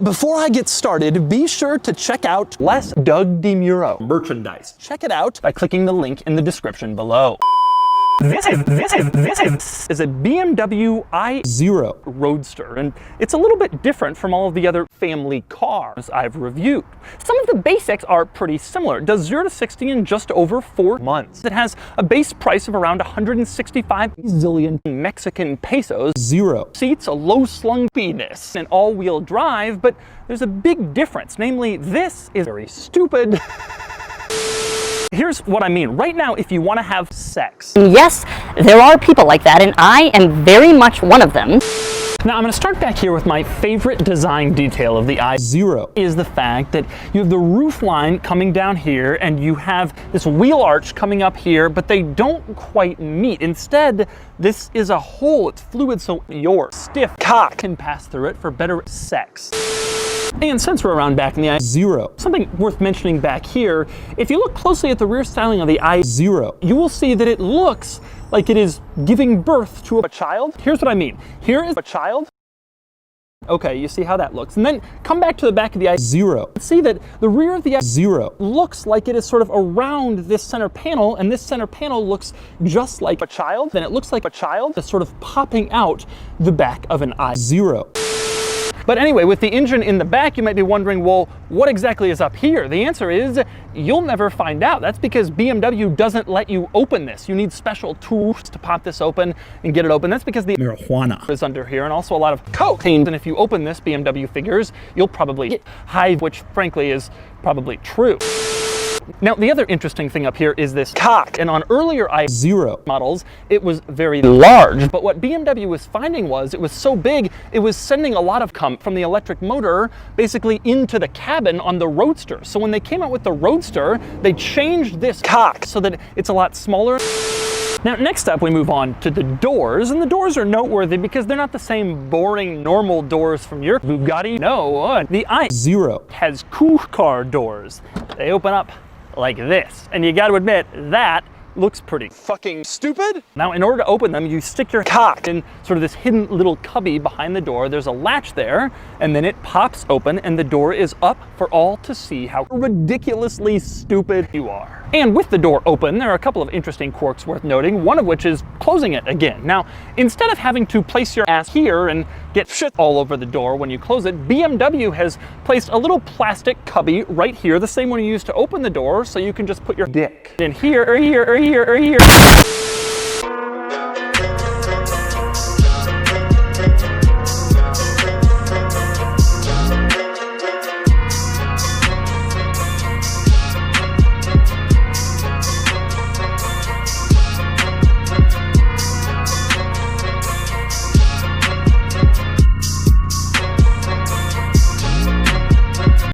Before I get started, be sure to check out less Doug DeMuro merchandise. Check it out by clicking the link in the description below. This is a BMW i0 Roadster, and it's a little bit different from all of the other family cars I've reviewed. Some of the basics are pretty similar. It does 0 to 60 in just over 4 months. It has a base price of around 165 zillion Mexican pesos. 0 seats, a low-slung penis, and all-wheel drive, but there's a big difference. Namely, this is very stupid. Here's what I mean. Right now, if you want to have sex. Yes, there are people like that, and I am very much one of them. Now, I'm going to start back here with my favorite design detail of the i0 is the fact that you have the roof line coming down here and you have this wheel arch coming up here, but they don't quite meet. Instead, this is a hole. It's fluid, so your stiff cock can pass through it for better sex. And since we're around back in the i0, something worth mentioning back here, if you look closely at the rear styling of the i0, you will see that it looks like it is giving birth to a child. Here's what I mean. Here is a child. Okay, you see how that looks. And then come back to the back of the i0. See that the rear of the i0 looks like it is sort of around this center panel, and this center panel looks just like a child. Then it looks like a child that's sort of popping out the back of an i0. But anyway, with the engine in the back, you might be wondering, well, what exactly is up here? The answer is, you'll never find out. That's because BMW doesn't let you open this. You need special tools to pop this open and get it open. That's because the marijuana is under here and also a lot of cocaine. And if you open this, BMW figures, you'll probably get high, which frankly is probably true. Now, the other interesting thing up here is this cock, and on earlier i0 models, it was very large, but what BMW was finding was it was so big, it was sending a lot of cum from the electric motor basically into the cabin on the Roadster. So when they came out with the Roadster, they changed this cock so that it's a lot smaller. Now, next up, we move on to the doors, and the doors are noteworthy because they're not the same boring, normal doors from your Bugatti. No, the i0 has cool car doors. They open up like this, and you gotta admit, that looks pretty fucking stupid. Now, in order to open them, you stick your cock in sort of this hidden little cubby behind the door. There's a latch there, and then it pops open, and the door is up for all to see how ridiculously stupid you are. And with the door open, there are a couple of interesting quirks worth noting, one of which is closing it again. Now, instead of having to place your ass here and get shit all over the door when you close it, BMW has placed a little plastic cubby right here, the same one you use to open the door, so you can just put your dick in here, or here, or here, or here.